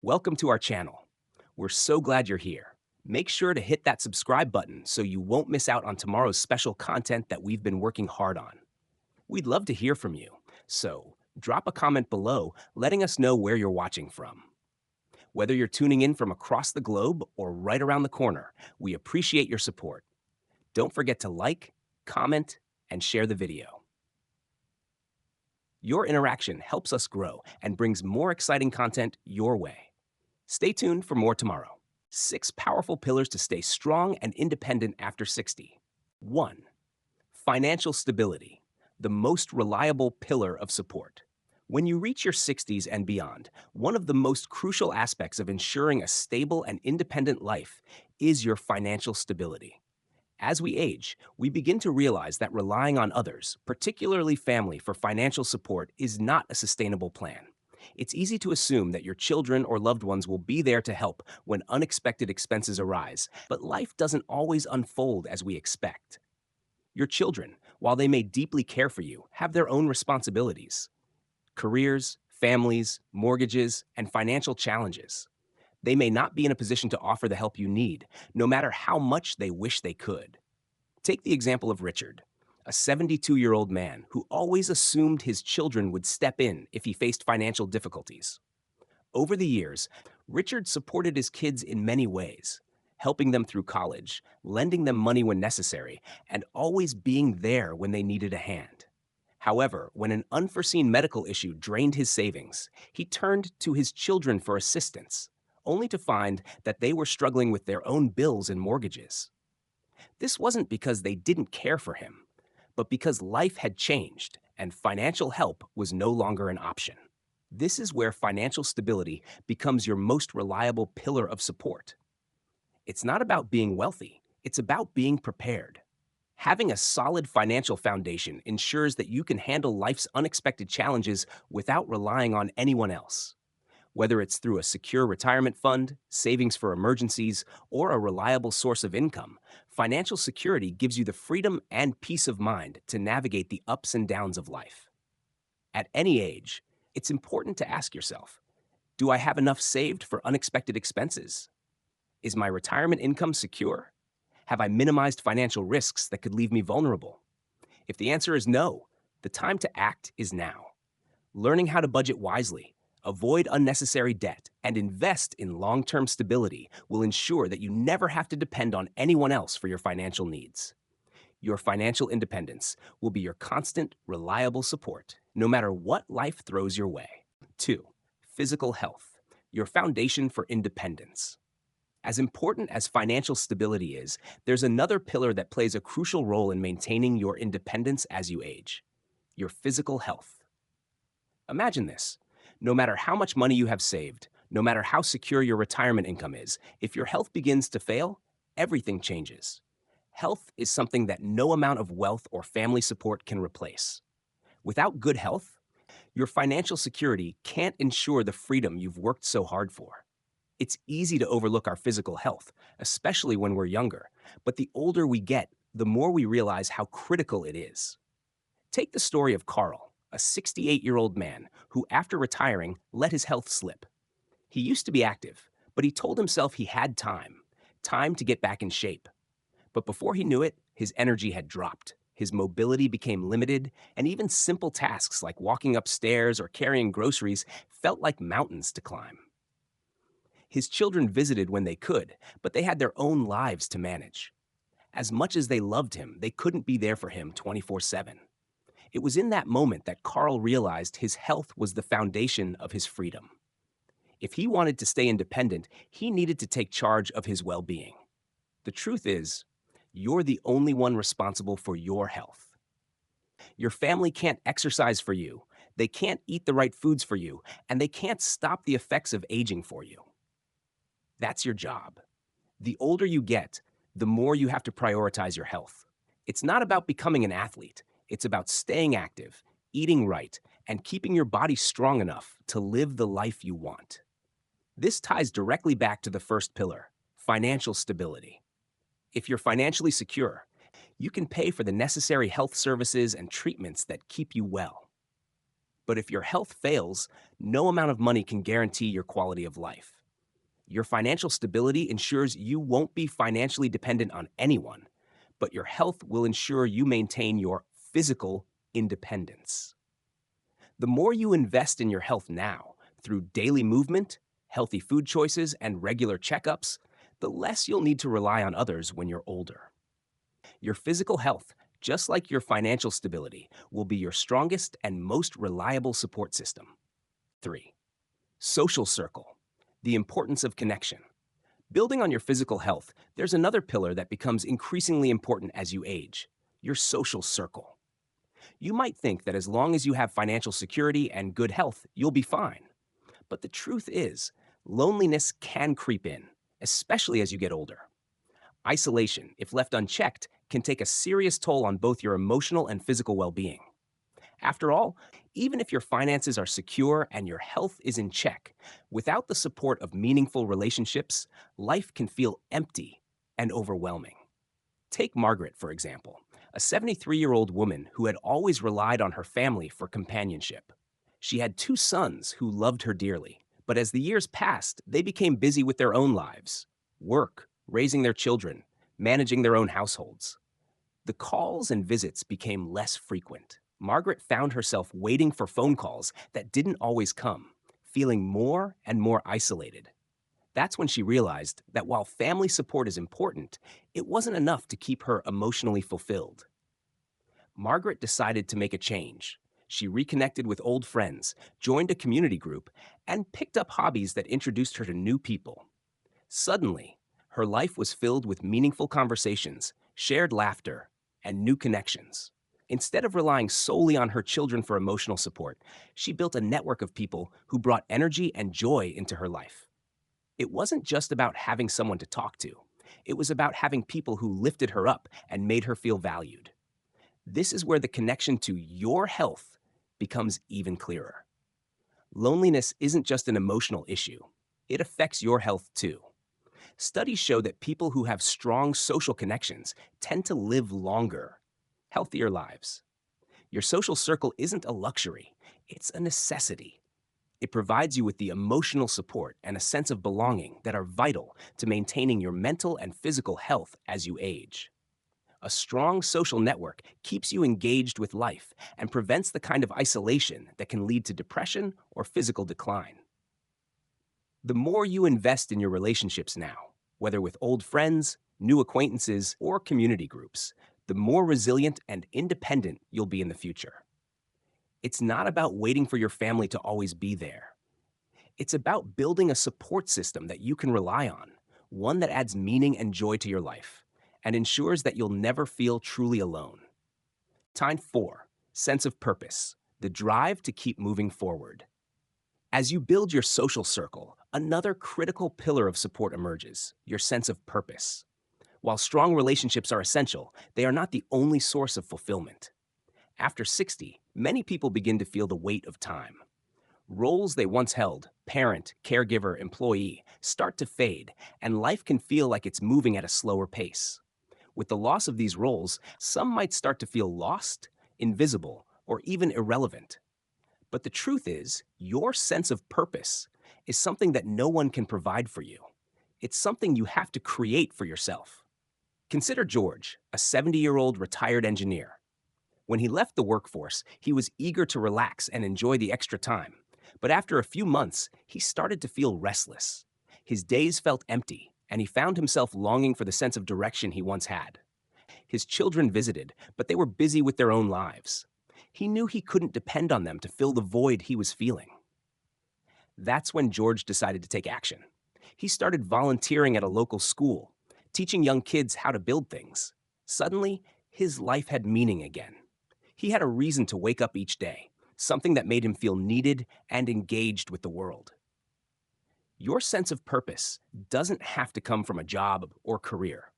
Welcome to our channel. We're so glad you're here. Make sure to hit that subscribe button so you won't miss out on tomorrow's special content that we've been working hard on. We'd love to hear from you, so drop a comment below letting us know where you're watching from. Whether you're tuning in from across the globe or right around the corner, we appreciate your support. Don't forget to like, comment, and share the video. Your interaction helps us grow and brings more exciting content your way. Stay tuned for more tomorrow. 6 powerful pillars to stay strong and independent after 60. 1. Financial stability, the most reliable pillar of support. When you reach your 60s and beyond, one of the most crucial aspects of ensuring a stable and independent life is your financial stability. As we age, we begin to realize that relying on others, particularly family, for financial support is not a sustainable plan. It's easy to assume that your children or loved ones will be there to help when unexpected expenses arise, but life doesn't always unfold as we expect. Your children, while they may deeply care for you, have their own responsibilities: careers, families, mortgages, and financial challenges. They may not be in a position to offer the help you need, no matter how much they wish they could. Take the example of Richard, a 72-year-old man who always assumed his children would step in if he faced financial difficulties. Over the years, Richard supported his kids in many ways, helping them through college, lending them money when necessary, and always being there when they needed a hand. However, when an unforeseen medical issue drained his savings, he turned to his children for assistance, only to find that they were struggling with their own bills and mortgages. This wasn't because they didn't care for him, but because life had changed and financial help was no longer an option. This is where financial stability becomes your most reliable pillar of support. It's not about being wealthy, it's about being prepared. Having a solid financial foundation ensures that you can handle life's unexpected challenges without relying on anyone else. Whether it's through a secure retirement fund, savings for emergencies, or a reliable source of income, financial security gives you the freedom and peace of mind to navigate the ups and downs of life. At any age, it's important to ask yourself, do I have enough saved for unexpected expenses? Is my retirement income secure? Have I minimized financial risks that could leave me vulnerable? If the answer is no, the time to act is now. Learning how to budget wisely, avoid unnecessary debt, and invest in long-term stability will ensure that you never have to depend on anyone else for your financial needs. Your financial independence will be your constant, reliable support, no matter what life throws your way. 2. Physical health, your foundation for independence. As important as financial stability is, there's another pillar that plays a crucial role in maintaining your independence as you age: your physical health. Imagine this. No matter how much money you have saved, no matter how secure your retirement income is, if your health begins to fail, everything changes. Health is something that no amount of wealth or family support can replace. Without good health, your financial security can't ensure the freedom you've worked so hard for. It's easy to overlook our physical health, especially when we're younger, but the older we get, the more we realize how critical it is. Take the story of Carl, a 68-year-old man who, after retiring, let his health slip. He used to be active, but he told himself he had time to get back in shape. But before he knew it, his energy had dropped. His mobility became limited, and even simple tasks like walking upstairs or carrying groceries felt like mountains to climb. His children visited when they could, but they had their own lives to manage. As much as they loved him, they couldn't be there for him 24/7. It was in that moment that Carl realized his health was the foundation of his freedom. If he wanted to stay independent, he needed to take charge of his well-being. The truth is, you're the only one responsible for your health. Your family can't exercise for you, they can't eat the right foods for you, and they can't stop the effects of aging for you. That's your job. The older you get, the more you have to prioritize your health. It's not about becoming an athlete. It's about staying active, eating right, and keeping your body strong enough to live the life you want. This ties directly back to the first pillar: financial stability. If you're financially secure, you can pay for the necessary health services and treatments that keep you well. But if your health fails, no amount of money can guarantee your quality of life. Your financial stability ensures you won't be financially dependent on anyone, but your health will ensure you maintain your physical independence. The more you invest in your health now, through daily movement, healthy food choices, and regular checkups, the less you'll need to rely on others when you're older. Your physical health, just like your financial stability, will be your strongest and most reliable support system. 3. Social circle, the importance of connection. Building on your physical health, there's another pillar that becomes increasingly important as you age: your social circle. You might think that as long as you have financial security and good health, you'll be fine. But the truth is, loneliness can creep in, especially as you get older. Isolation, if left unchecked, can take a serious toll on both your emotional and physical well being. After all, even if your finances are secure and your health is in check, without the support of meaningful relationships, life can feel empty and overwhelming. Take Margaret, for example, a 73-year-old woman who had always relied on her family for companionship. She had two sons who loved her dearly, but as the years passed, they became busy with their own lives: work, raising their children, managing their own households. The calls and visits became less frequent. Margaret found herself waiting for phone calls that didn't always come, feeling more and more isolated. That's when she realized that while family support is important, it wasn't enough to keep her emotionally fulfilled. Margaret decided to make a change. She reconnected with old friends, joined a community group, and picked up hobbies that introduced her to new people. Suddenly, her life was filled with meaningful conversations, shared laughter, and new connections. Instead of relying solely on her children for emotional support, she built a network of people who brought energy and joy into her life. It wasn't just about having someone to talk to. It was about having people who lifted her up and made her feel valued. This is where the connection to your health becomes even clearer. Loneliness isn't just an emotional issue. It affects your health too. Studies show that people who have strong social connections tend to live longer, healthier lives. Your social circle isn't a luxury, it's a necessity. It provides you with the emotional support and a sense of belonging that are vital to maintaining your mental and physical health as you age. A strong social network keeps you engaged with life and prevents the kind of isolation that can lead to depression or physical decline. The more you invest in your relationships now, whether with old friends, new acquaintances, or community groups, the more resilient and independent you'll be in the future. It's not about waiting for your family to always be there. It's about building a support system that you can rely on, one that adds meaning and joy to your life, and ensures that you'll never feel truly alone. Time 4, sense of purpose, the drive to keep moving forward. As you build your social circle, another critical pillar of support emerges: your sense of purpose. While strong relationships are essential, they are not the only source of fulfillment. After 60, many people begin to feel the weight of time. Roles they once held, parent, caregiver, employee, start to fade, and life can feel like it's moving at a slower pace. With the loss of these roles, some might start to feel lost, invisible, or even irrelevant. But the truth is, your sense of purpose is something that no one can provide for you. It's something you have to create for yourself. Consider George, a 70-year-old retired engineer. When he left the workforce, he was eager to relax and enjoy the extra time. But after a few months, he started to feel restless. His days felt empty, and he found himself longing for the sense of direction he once had. His children visited, but they were busy with their own lives. He knew he couldn't depend on them to fill the void he was feeling. That's when George decided to take action. He started volunteering at a local school, teaching young kids how to build things. Suddenly, his life had meaning again. He had a reason to wake up each day, something that made him feel needed and engaged with the world. Your sense of purpose doesn't have to come from a job or career.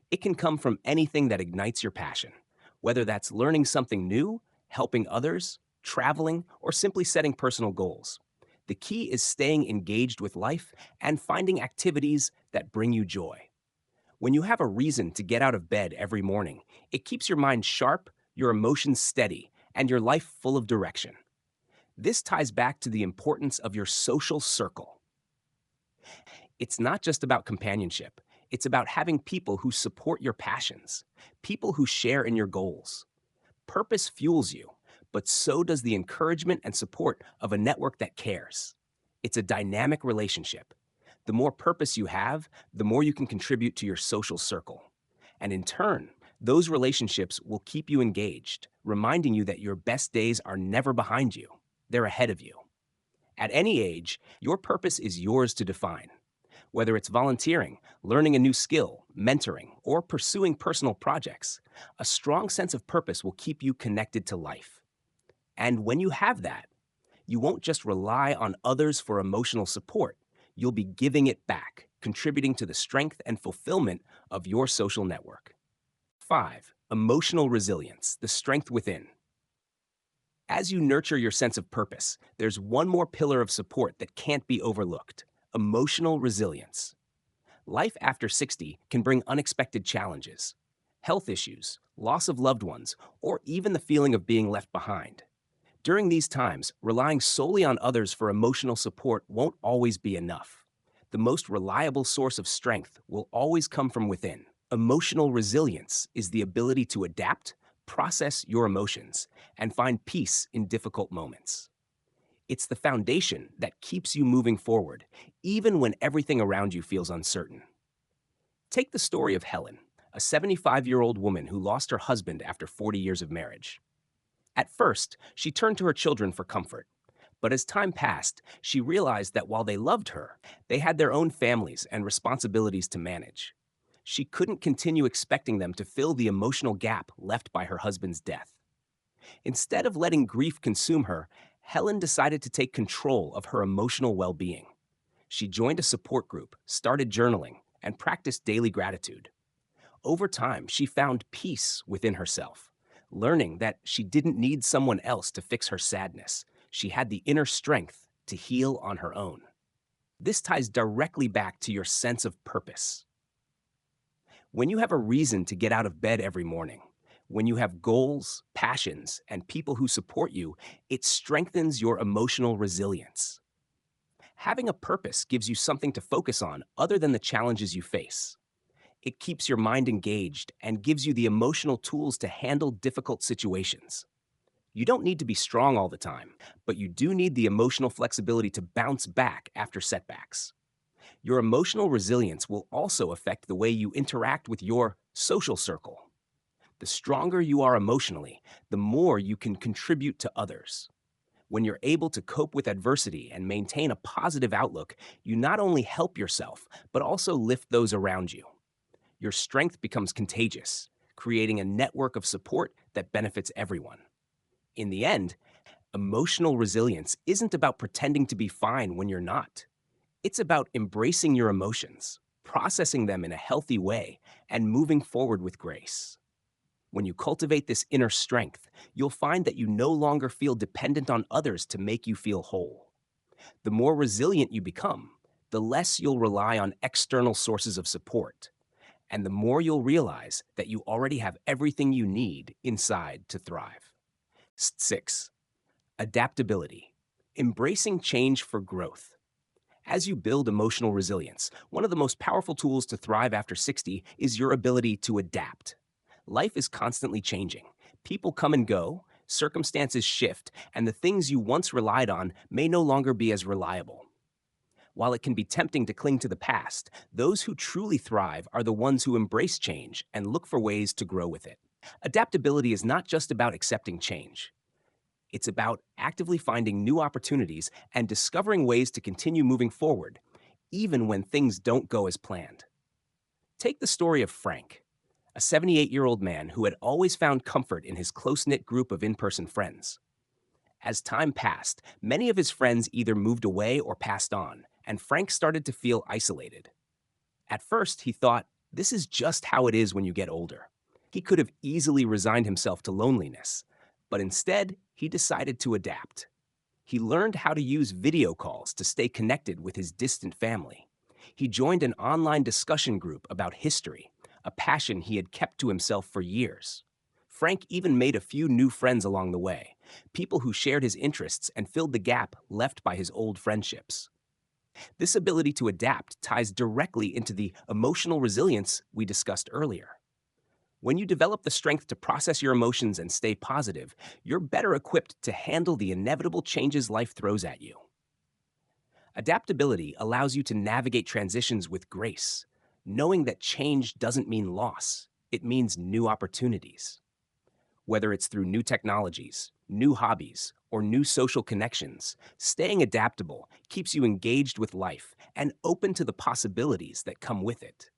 It can come from anything that ignites your passion, whether that's learning something new, helping others, traveling, or simply setting personal goals. The key is staying engaged with life and finding activities that bring you joy. When you have a reason to get out of bed every morning, it keeps your mind sharp, your emotions steady, and your life full of direction. This ties back to the importance of your social circle. It's not just about companionship, it's about having people who support your passions, people who share in your goals. Purpose fuels you, but so does the encouragement and support of a network that cares. It's a dynamic relationship. The more purpose you have, the more you can contribute to your social circle. And in turn, those relationships will keep you engaged, reminding you that your best days are never behind you, they're ahead of you. At any age, your purpose is yours to define. Whether it's volunteering, learning a new skill, mentoring, or pursuing personal projects, a strong sense of purpose will keep you connected to life. And when you have that, you won't just rely on others for emotional support, you'll be giving it back, contributing to the strength and fulfillment of your social network. 5. Emotional resilience, the strength within. As you nurture your sense of purpose, there's one more pillar of support that can't be overlooked: emotional resilience. Life after 60 can bring unexpected challenges, health issues, loss of loved ones, or even the feeling of being left behind. During these times, relying solely on others for emotional support won't always be enough. The most reliable source of strength will always come from within. Emotional resilience is the ability to adapt, process your emotions, and find peace in difficult moments. It's the foundation that keeps you moving forward, even when everything around you feels uncertain. Take the story of Helen, a 75-year-old woman who lost her husband after 40 years of marriage. At first, she turned to her children for comfort. But as time passed, she realized that while they loved her, they had their own families and responsibilities to manage. She couldn't continue expecting them to fill the emotional gap left by her husband's death. Instead of letting grief consume her, Helen decided to take control of her emotional well-being. She joined a support group, started journaling, and practiced daily gratitude. Over time, she found peace within herself, learning that she didn't need someone else to fix her sadness. She had the inner strength to heal on her own. This ties directly back to your sense of purpose. When you have a reason to get out of bed every morning, when you have goals, passions, and people who support you, it strengthens your emotional resilience. Having a purpose gives you something to focus on other than the challenges you face. It keeps your mind engaged and gives you the emotional tools to handle difficult situations. You don't need to be strong all the time, but you do need the emotional flexibility to bounce back after setbacks. Your emotional resilience will also affect the way you interact with your social circle. The stronger you are emotionally, the more you can contribute to others. When you're able to cope with adversity and maintain a positive outlook, you not only help yourself, but also lift those around you. Your strength becomes contagious, creating a network of support that benefits everyone. In the end, emotional resilience isn't about pretending to be fine when you're not. It's about embracing your emotions, processing them in a healthy way, and moving forward with grace. When you cultivate this inner strength, you'll find that you no longer feel dependent on others to make you feel whole. The more resilient you become, the less you'll rely on external sources of support, and the more you'll realize that you already have everything you need inside to thrive. 6. Adaptability. Embracing change for growth. As you build emotional resilience, one of the most powerful tools to thrive after 60 is your ability to adapt. Life is constantly changing. People come and go, circumstances shift, and the things you once relied on may no longer be as reliable. While it can be tempting to cling to the past, those who truly thrive are the ones who embrace change and look for ways to grow with it. Adaptability is not just about accepting change. It's about actively finding new opportunities and discovering ways to continue moving forward, even when things don't go as planned. Take the story of Frank, a 78-year-old man who had always found comfort in his close-knit group of in-person friends. As time passed, many of his friends either moved away or passed on, and Frank started to feel isolated. At first, he thought, this is just how it is when you get older. He could have easily resigned himself to loneliness, but instead, he decided to adapt. He learned how to use video calls to stay connected with his distant family. He joined an online discussion group about history, a passion he had kept to himself for years. Frank even made a few new friends along the way, people who shared his interests and filled the gap left by his old friendships. This ability to adapt ties directly into the emotional resilience we discussed earlier. When you develop the strength to process your emotions and stay positive, you're better equipped to handle the inevitable changes life throws at you. Adaptability allows you to navigate transitions with grace, knowing that change doesn't mean loss, it means new opportunities. Whether it's through new technologies, new hobbies, or new social connections, staying adaptable keeps you engaged with life and open to the possibilities that come with it.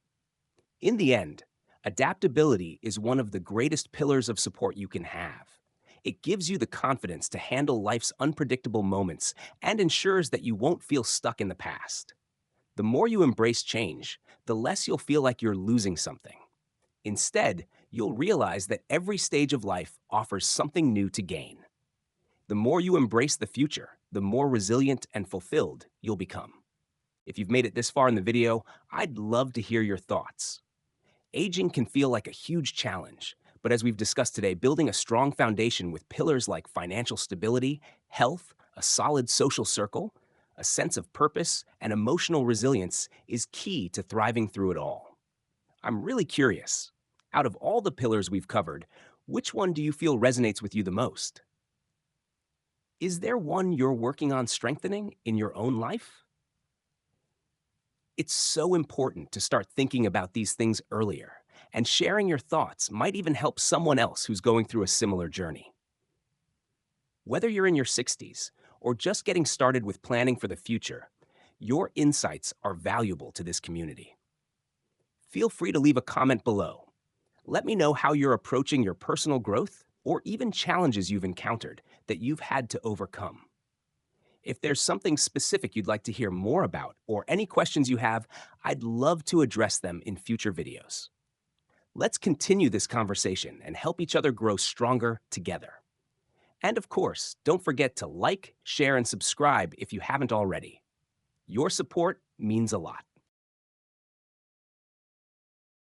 In the end, adaptability is one of the greatest pillars of support you can have. It gives you the confidence to handle life's unpredictable moments and ensures that you won't feel stuck in the past. The more you embrace change, the less you'll feel like you're losing something. Instead, you'll realize that every stage of life offers something new to gain. The more you embrace the future, the more resilient and fulfilled you'll become. If you've made it this far in the video, I'd love to hear your thoughts. Aging can feel like a huge challenge, but as we've discussed today, building a strong foundation with pillars like financial stability, health, a solid social circle, a sense of purpose, and emotional resilience is key to thriving through it all. I'm really curious. Out of all the pillars we've covered, which one do you feel resonates with you the most? Is there one you're working on strengthening in your own life? It's so important to start thinking about these things earlier, and sharing your thoughts might even help someone else who's going through a similar journey. Whether you're in your 60s or just getting started with planning for the future, your insights are valuable to this community. Feel free to leave a comment below. Let me know how you're approaching your personal growth or even challenges you've encountered that you've had to overcome. If there's something specific you'd like to hear more about or any questions you have, I'd love to address them in future videos. Let's continue this conversation and help each other grow stronger together. And of course, don't forget to like, share, and subscribe if you haven't already. Your support means a lot.